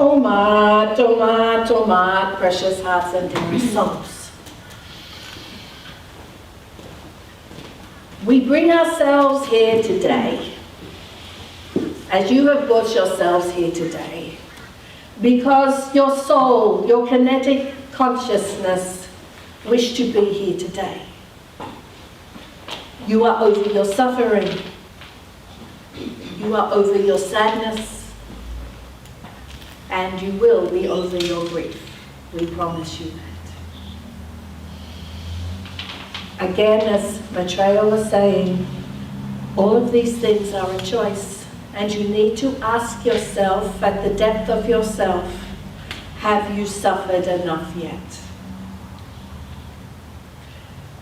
Oh my, precious hearts and dear souls. We bring ourselves here today, as you have brought yourselves here today, because your soul, your kinetic consciousness, wish to be here today. You are over your suffering. You are over your sadness. And you will be over your grief. We promise you that. Again, as Maitreya was saying, all of these things are a choice. And you need to ask yourself, at the depth of yourself, have you suffered enough yet?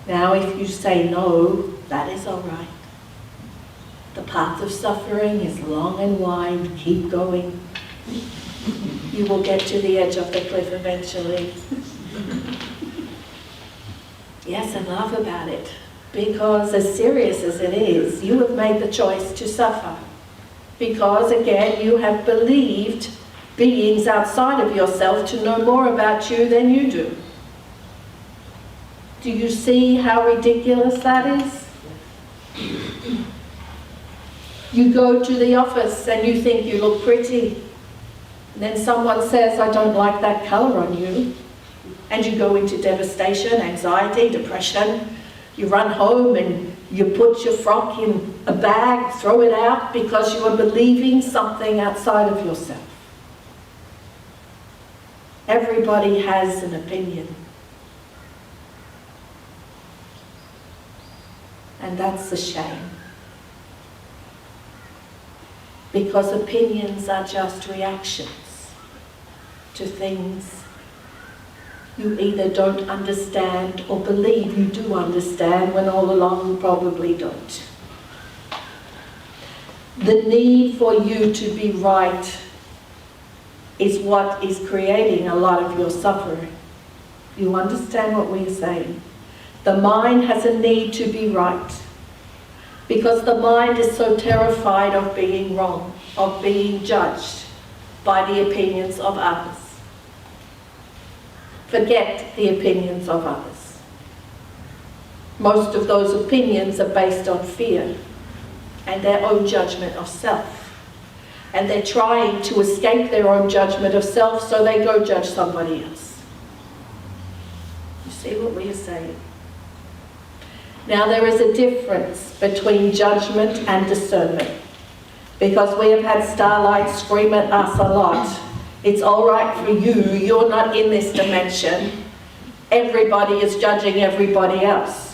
Now, if you say no, that is all right. The path of suffering is long and wide. Keep going. You will get to the edge of the cliff eventually. Yes, and laugh about it. Because as serious as it is, you have made the choice to suffer. Because, again, you have believed beings outside of yourself to know more about you than you do. Do you see how ridiculous that is? You go to the office and you think you look pretty. And then someone says, I don't like that colour on you. And you go into devastation, anxiety, depression. You run home and you put your frock in a bag, throw it out because you are believing something outside of yourself. Everybody has an opinion. And that's a shame. Because opinions are just reactions to things you either don't understand or believe you do understand when all along you probably don't. The need for you to be right is what is creating a lot of your suffering. You understand what we're saying? The mind has a need to be right. Because the mind is so terrified of being wrong, of being judged by the opinions of others. Forget the opinions of others. Most of those opinions are based on fear and their own judgment of self. And they're trying to escape their own judgment of self, so they go judge somebody else. You see what we are saying? Now, there is a difference between judgment and discernment, because we have had Starlight scream at us a lot. It's all right for you, you're not in this dimension. Everybody is judging everybody else.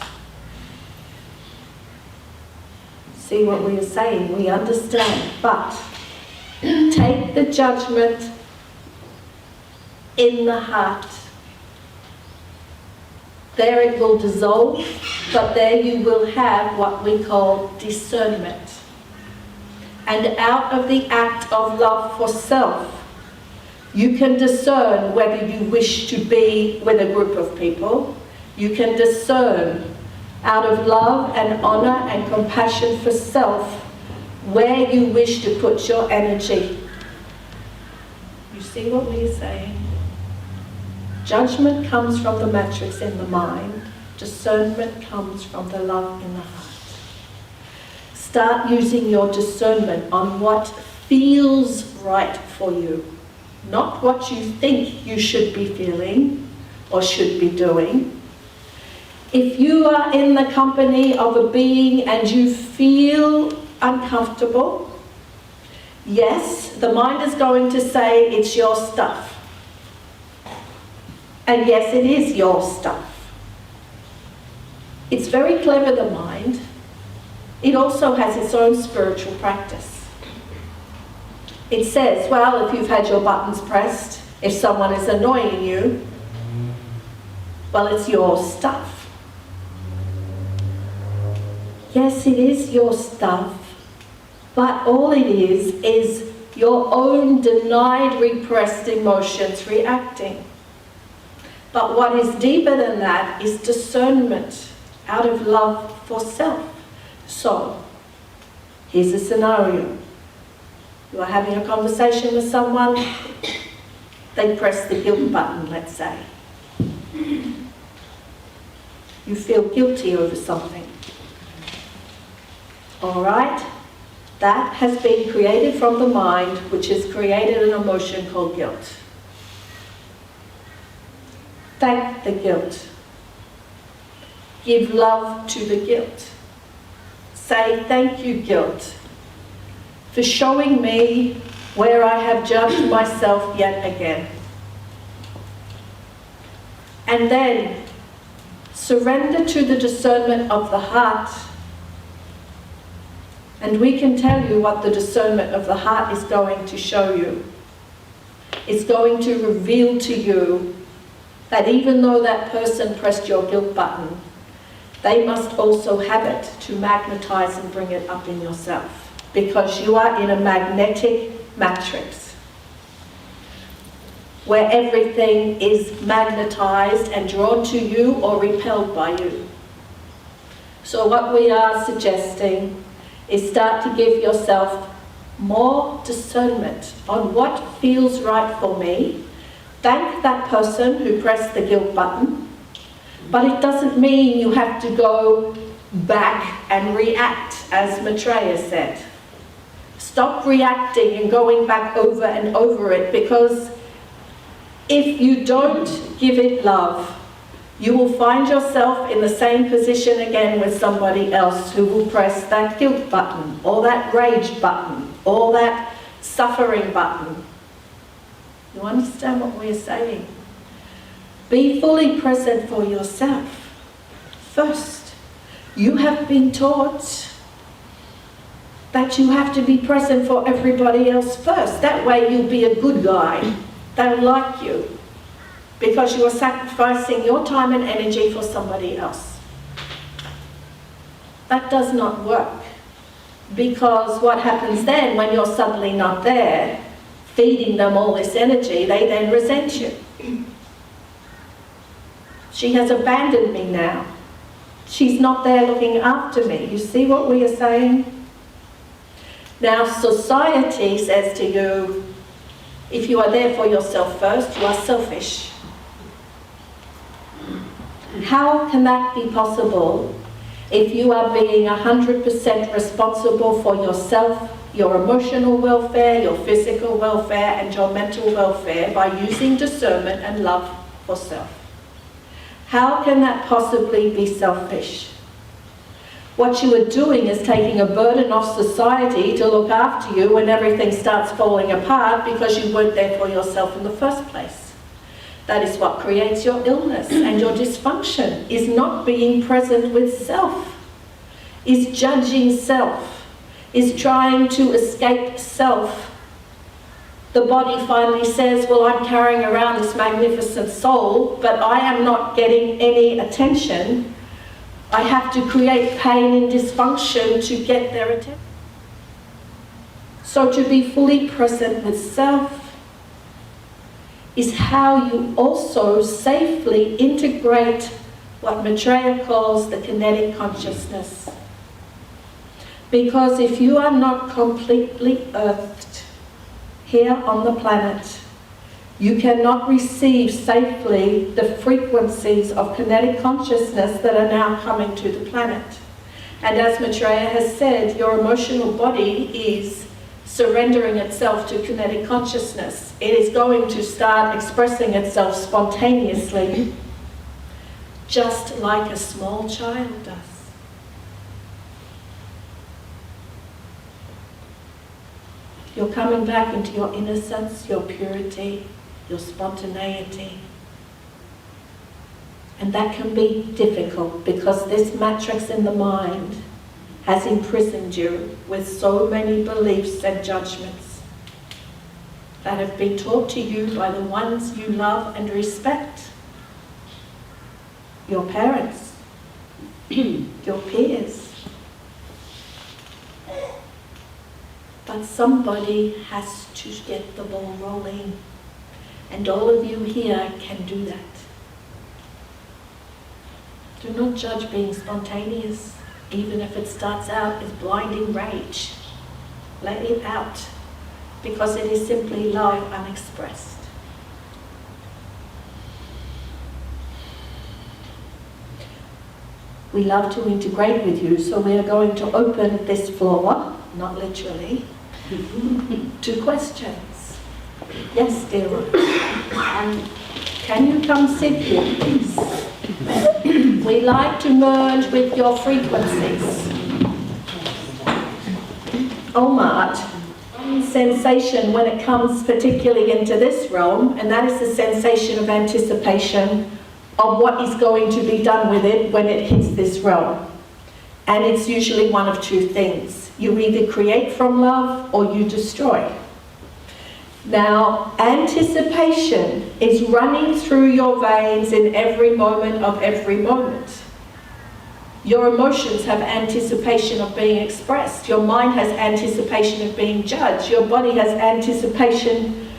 See what we are saying? We understand, but take the judgment in the heart. There it will dissolve, but there you will have what we call discernment. And out of the act of love for self, you can discern whether you wish to be with a group of people. You can discern out of love and honor and compassion for self where you wish to put your energy. You see what we're saying? Judgment comes from the matrix in the mind. Discernment comes from the love in the heart. Start using your discernment on what feels right for you, not what you think you should be feeling or should be doing. If you are in the company of a being and you feel uncomfortable, yes, the mind is going to say it's your stuff. And yes, it is your stuff. It's very clever, the mind. It also has its own spiritual practice. It says, well, if you've had your buttons pressed, if someone is annoying you, well, it's your stuff. Yes, it is your stuff, but all it is your own denied, repressed emotions reacting. But what is deeper than that is discernment out of love for self. So, here's a scenario. You are having a conversation with someone, they press the guilt button, let's say. You feel guilty over something. All right? That has been created from the mind, which has created an emotion called guilt. Thank the guilt. Give love to the guilt. Say, thank you, guilt, for showing me where I have judged myself yet again. And then surrender to the discernment of the heart. And we can tell you what the discernment of the heart is going to show you. It's going to reveal to you that even though that person pressed your guilt button, they must also have it to magnetize and bring it up in yourself, because you are in a magnetic matrix where everything is magnetized and drawn to you or repelled by you. So what we are suggesting is start to give yourself more discernment on what feels right for me. Thank that person who pressed the guilt button, but it doesn't mean you have to go back and react, as Maitreya said. Stop reacting and going back over and over it, because if you don't give it love, you will find yourself in the same position again with somebody else who will press that guilt button, or that rage button, or that suffering button. You understand what we're saying? Be fully present for yourself first. You have been taught that you have to be present for everybody else first. That way you'll be a good guy. They'll like you, because you are sacrificing your time and energy for somebody else. That does not work, because what happens then when you're suddenly not there, feeding them all this energy, they then resent you. She has abandoned me now. She's not there looking after me. You see what we are saying? Now society says to you, if you are there for yourself first, you are selfish. How can that be possible if you are being 100% responsible for yourself, your emotional welfare, your physical welfare, and your mental welfare by using discernment and love for self? How can that possibly be selfish? What you are doing is taking a burden off society to look after you when everything starts falling apart, because you weren't there for yourself in the first place. That is what creates your illness and your dysfunction, is not being present with self, is judging self, is trying to escape self. The body finally says, well, I'm carrying around this magnificent soul, but I am not getting any attention. I have to create pain and dysfunction to get their attention. So to be fully present with self is how you also safely integrate what Maitreya calls the kinetic consciousness. Because if you are not completely earthed here on the planet, you cannot receive safely the frequencies of kinetic consciousness that are now coming to the planet. And as Maitreya has said, your emotional body is surrendering itself to kinetic consciousness. It is going to start expressing itself spontaneously, just like a small child does. You're coming back into your innocence, your purity, your spontaneity. And that can be difficult, because this matrix in the mind has imprisoned you with so many beliefs and judgments that have been taught to you by the ones you love and respect. Your parents, your peers. But somebody has to get the ball rolling. And all of you here can do that. Do not judge being spontaneous, even if it starts out as blinding rage. Let it out, because it is simply love unexpressed. We love to integrate with you, so we are going to open this floor, not literally, to questions. Yes, dear one. Can you come sit here, please? We like to merge with your frequencies. Omat, sensation when it comes particularly into this realm, and that is the sensation of anticipation of what is going to be done with it when it hits this realm. And it's usually one of two things. You either create from love or you destroy. Now, anticipation is running through your veins in every moment of every moment. Your emotions have anticipation of being expressed. Your mind has anticipation of being judged. Your body has anticipation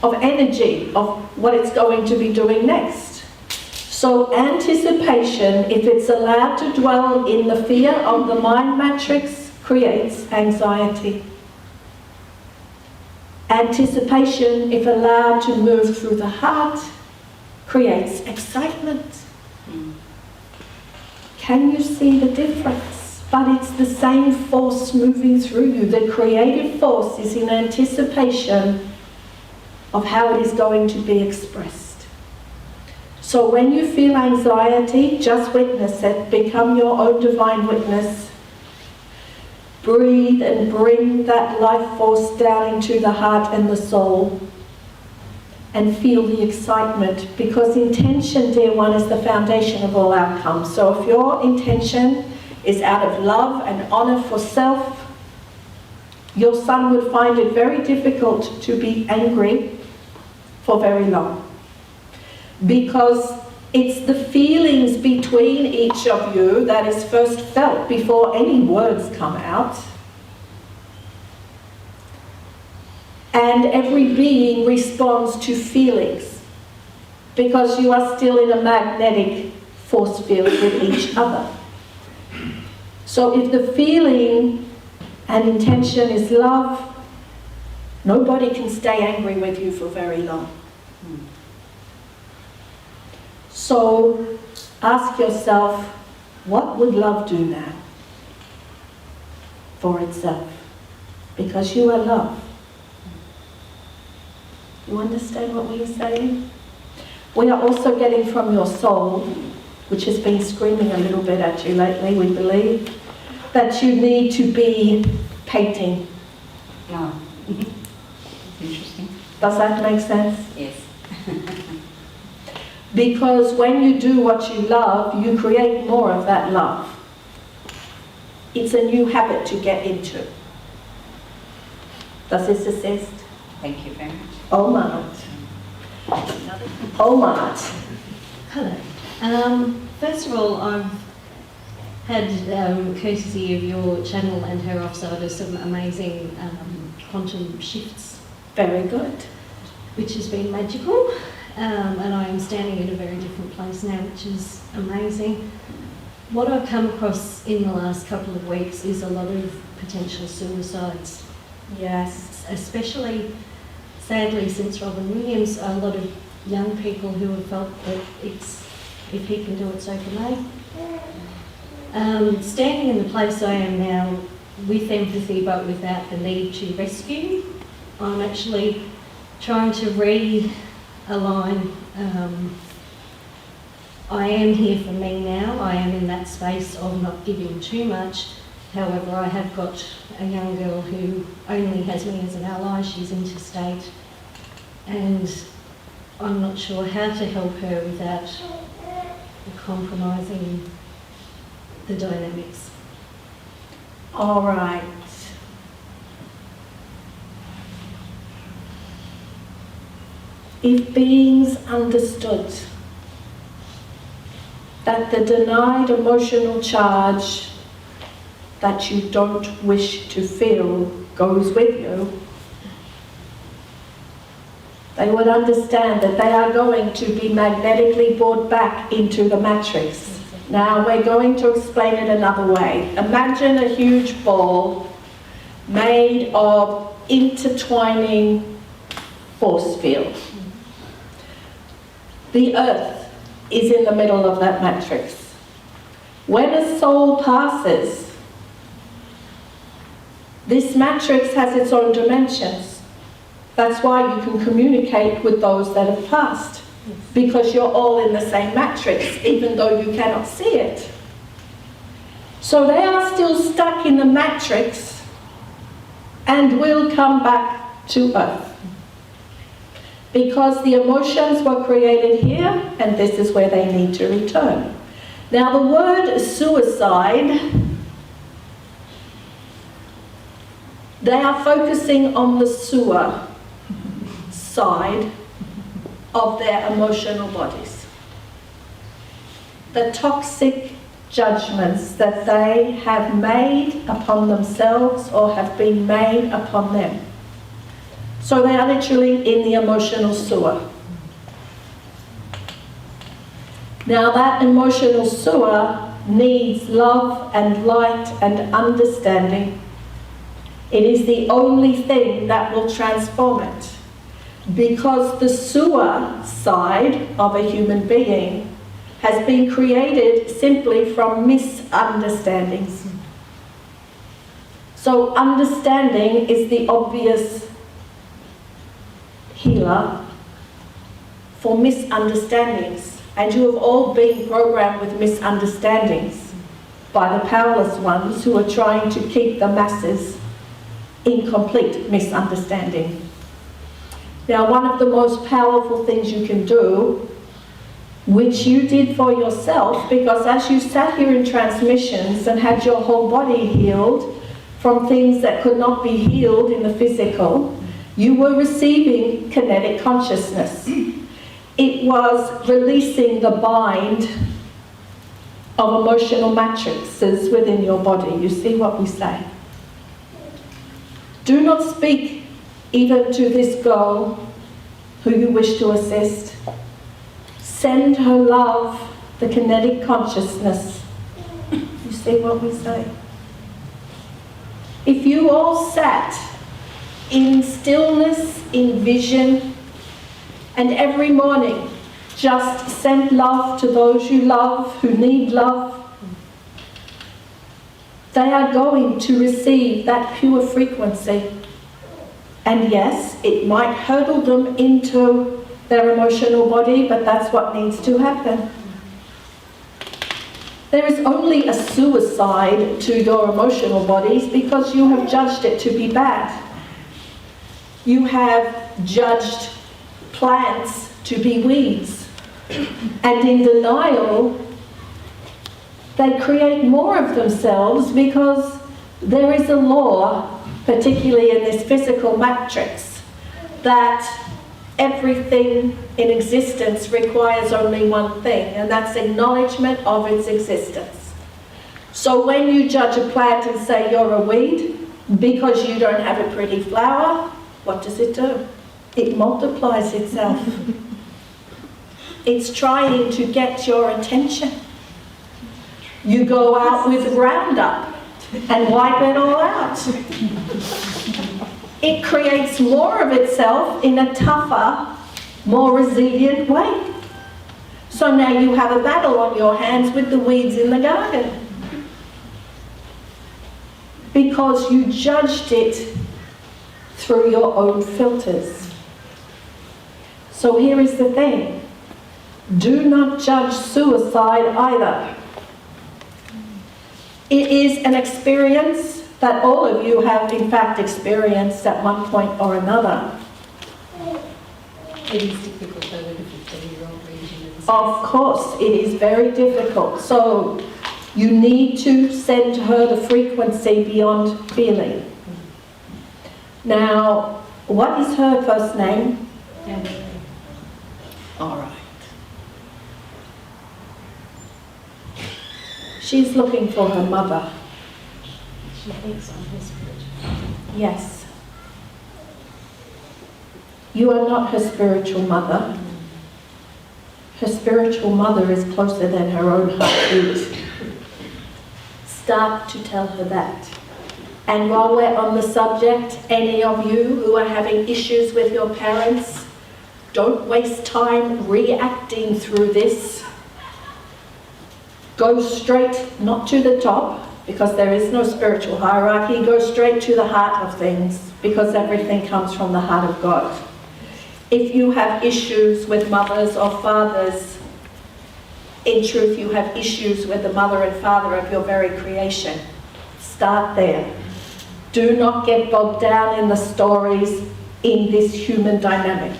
of energy, of what it's going to be doing next. So anticipation, if it's allowed to dwell in the fear of the mind matrix, creates anxiety. Anticipation, if allowed to move through the heart, creates excitement. Can you see the difference? But it's the same force moving through you. The creative force is in anticipation of how it is going to be expressed. So when you feel anxiety, just witness it. Become your own divine witness. Breathe and bring that life force down into the heart and the soul. And feel the excitement, because intention, dear one, is the foundation of all outcomes. So if your intention is out of love and honor for self, your son would find it very difficult to be angry for very long. Because it's the feelings between each of you that is first felt before any words come out. And every being responds to feelings, because you are still in a magnetic force field with each other. So if the feeling and intention is love, nobody can stay angry with you for very long. So ask yourself, what would love do now for itself? Because you are love. You understand what we are saying? We are also getting from your soul, which has been screaming a little bit at you lately, we believe, that you need to be painting. Oh. Interesting. Does that make sense? Yes. Because when you do what you love, you create more of that love. It's a new habit to get into. Does this assist? Thank you very much. Omat. Omat. Hello. First of all, I've had courtesy of your channel and her offside of some amazing quantum shifts. Very good. Which has been magical. And I am standing in a very different place now, which is amazing. What I've come across in the last couple of weeks is a lot of potential suicides. Yes. Especially, sadly, since Robin Williams, a lot of young people who have felt that if he can do it, so can they. Standing in the place I am now, with empathy but without the need to rescue, I'm actually trying to realign. I am here for me now. I am in that space of not giving too much. However, I have got a young girl who only has me as an ally. She's interstate, and I'm not sure how to help her without compromising the dynamics. All right. If beings understood that the denied emotional charge that you don't wish to feel goes with you, they would understand that they are going to be magnetically brought back into the matrix. Now we're going to explain it another way. Imagine a huge ball made of intertwining force fields. The earth is in the middle of that matrix. When a soul passes, this matrix has its own dimensions. That's why you can communicate with those that have passed, because you're all in the same matrix, even though you cannot see it. So they are still stuck in the matrix and will come back to Earth. Because the emotions were created here, and this is where they need to return. Now the word suicide, they are focusing on the sewer side of their emotional bodies. The toxic judgments that they have made upon themselves or have been made upon them. So they are literally in the emotional sewer. Now that emotional sewer needs love and light and understanding. It is the only thing that will transform it. Because the sewer side of a human being has been created simply from misunderstandings. So understanding is the obvious healer for misunderstandings. And you have all been programmed with misunderstandings by the powerless ones who are trying to keep the masses in complete misunderstanding. Now, one of the most powerful things you can do, which you did for yourself, because as you sat here in transmissions and had your whole body healed from things that could not be healed in the physical, you were receiving kinetic consciousness. It was releasing the bind of emotional matrices within your body. You see what we say? Do not speak even to this girl who you wish to assist. Send her love, the kinetic consciousness. You see what we say? If you all sat in stillness, in vision, and every morning just send love to those you love, who need love, they are going to receive that pure frequency. And yes, it might hurdle them into their emotional body, but that's what needs to happen. There is only a suicide to your emotional bodies because you have judged it to be bad. You have judged plants to be weeds. And in denial, they create more of themselves because there is a law, particularly in this physical matrix, that everything in existence requires only one thing, and that's acknowledgement of its existence. So when you judge a plant and say you're a weed because you don't have a pretty flower, what does it do? It multiplies itself. It's trying to get your attention. You go out with Roundup and wipe it all out. It creates more of itself in a tougher, more resilient way. So now you have a battle on your hands with the weeds in the garden. Because you judged it through your own filters. So here is the thing. Do not judge suicide either. It is an experience that all of you have in fact experienced at one point or another. It is difficult though with a 15-year-old region. Of course, it is very difficult. So you need to send her the frequency beyond feeling. Now, what is her first name? All right. She's looking for her mother. She thinks I'm her spiritual. Yes. You are not her spiritual mother. Her spiritual mother is closer than her own heartbeat. Start to tell her that. And while we're on the subject, any of you who are having issues with your parents, don't waste time reacting through this. Go straight, not to the top, because there is no spiritual hierarchy. Go straight to the heart of things, because everything comes from the heart of God. If you have issues with mothers or fathers, in truth you have issues with the mother and father of your very creation. Start there. Do not get bogged down in the stories in this human dynamic.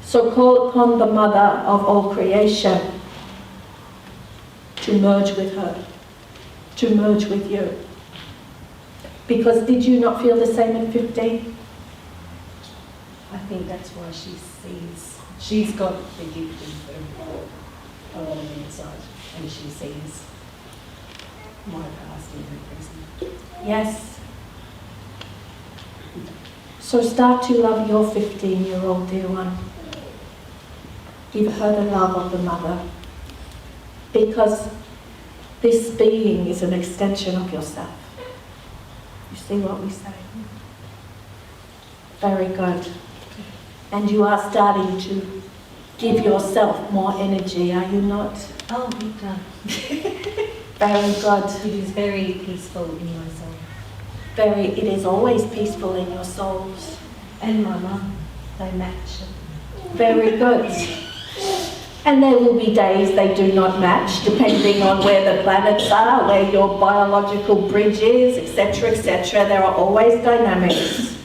So call upon the mother of all creation to merge with her, to merge with you. Because did you not feel the same at 15? I think that's why she sees, she's got the gift of a lot of insight, and she sees my past and her present. Yes. So start to love your 15-year-old dear one. Give her the love of the mother. Because this being is an extension of yourself. You see what we say? Very good. And you are starting to give yourself more energy, are you not? Oh, big time. Very good. It is very peaceful in my soul. It is always peaceful in your souls. And my mum, they match. Very good. And there will be days they do not match, depending on where the planets are, where your biological bridge is, etc., etc. There are always dynamics.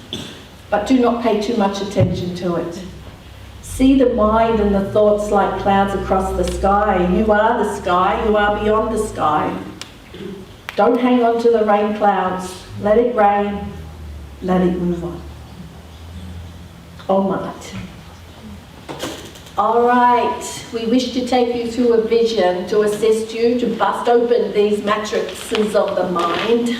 But do not pay too much attention to it. See the mind and the thoughts like clouds across the sky. You are the sky, you are beyond the sky. Don't hang on to the rain clouds. Let it rain, let it move on. All might. All right, we wish to take you through a vision to assist you to bust open these matrices of the mind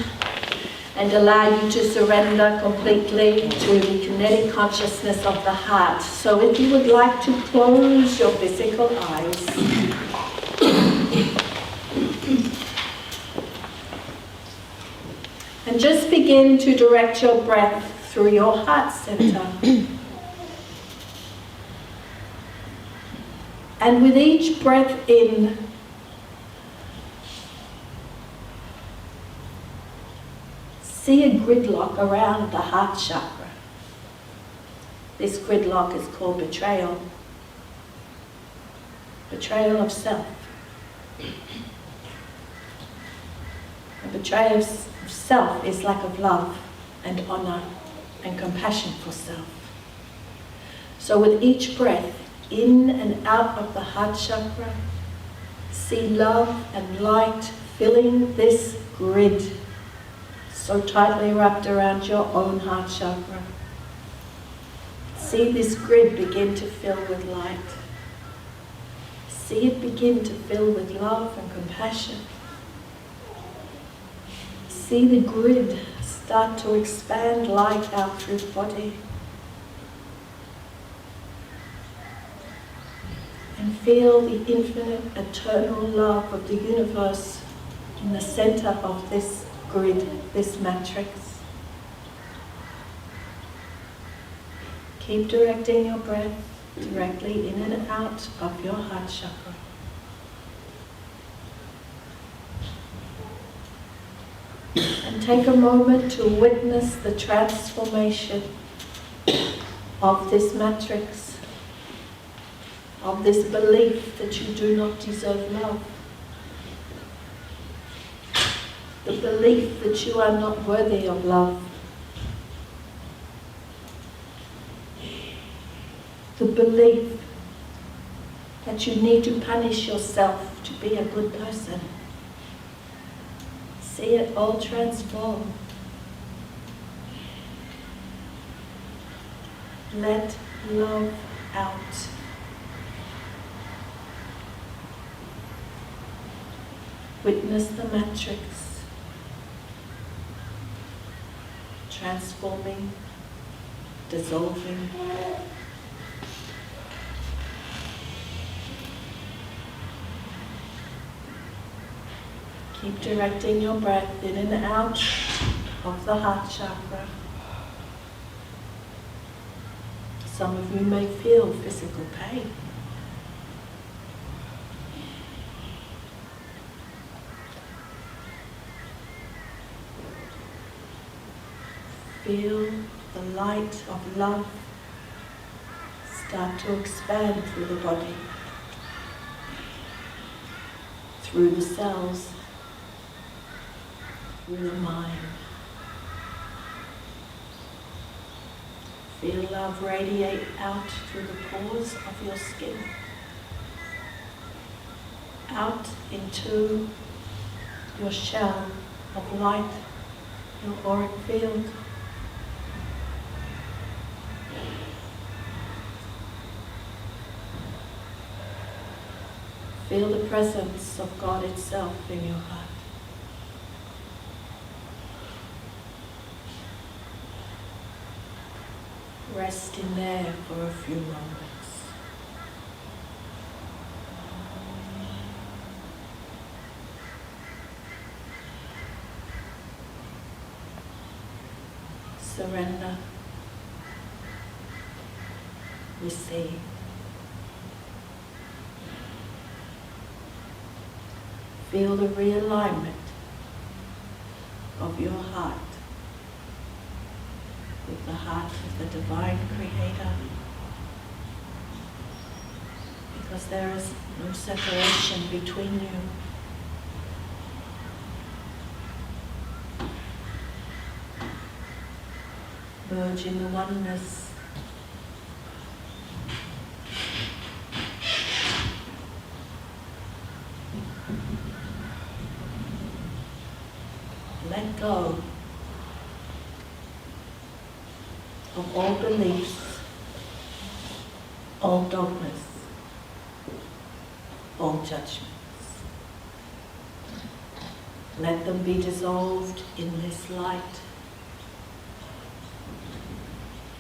and allow you to surrender completely to the kinetic consciousness of the heart. So if you would like to close your physical eyes. And just begin to direct your breath through your heart center. And with each breath in, see a gridlock around the heart chakra. This gridlock is called betrayal. Betrayal of self. A betrayal of self is lack of love and honor and compassion for self. So with each breath, in and out of the heart chakra, see love and light filling this grid so tightly wrapped around your own heart chakra. See this grid begin to fill with light. See it begin to fill with love and compassion. See the grid start to expand light out through the body. And feel the infinite, eternal love of the universe in the center of this grid, this matrix. Keep directing your breath directly in and out of your heart chakra. And take a moment to witness the transformation of this matrix, of this belief that you do not deserve love, the belief that you are not worthy of love, the belief that you need to punish yourself to be a good person. See it all transform. Let love out. Witness the matrix transforming, dissolving. Keep directing your breath in and out of the heart chakra. Some of you may feel physical pain. feel the light of love start to expand through the body, through the cells, through the mind. Feel love radiate out through the pores of your skin, out into your shell of light, your auric field. Feel the presence of God itself in your heart. Rest in there for a few moments. Surrender. Receive. Feel the realignment of your heart with the heart of the Divine Creator, because there is no separation between you. Merge in the oneness. Let go of all beliefs, all dogmas, all judgments. Let them be dissolved in this light,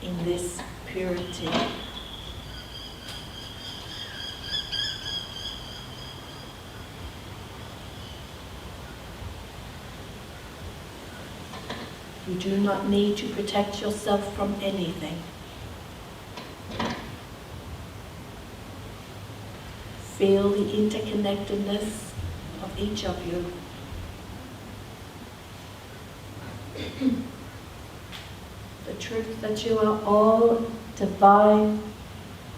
in this purity. You do not need to protect yourself from anything. Feel the interconnectedness of each of you. The truth that you are all divine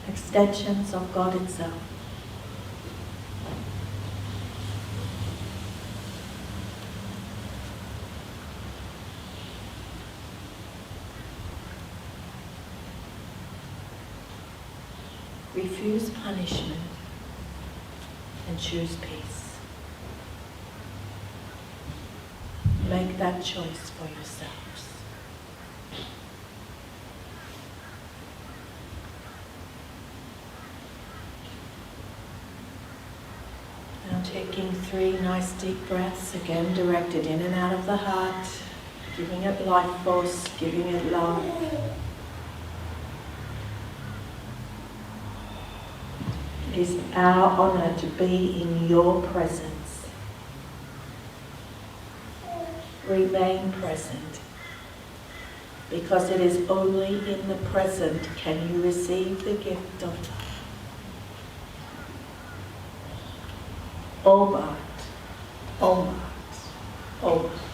extensions of God itself. Refuse punishment and choose peace. Make that choice for yourselves. Now taking 3 nice deep breaths, again directed in and out of the heart, giving it life force, giving it love. It is our honor to be in your presence. Remain present, because it is only in the present can you receive the gift of love. Om Art, Om Art, Om Art.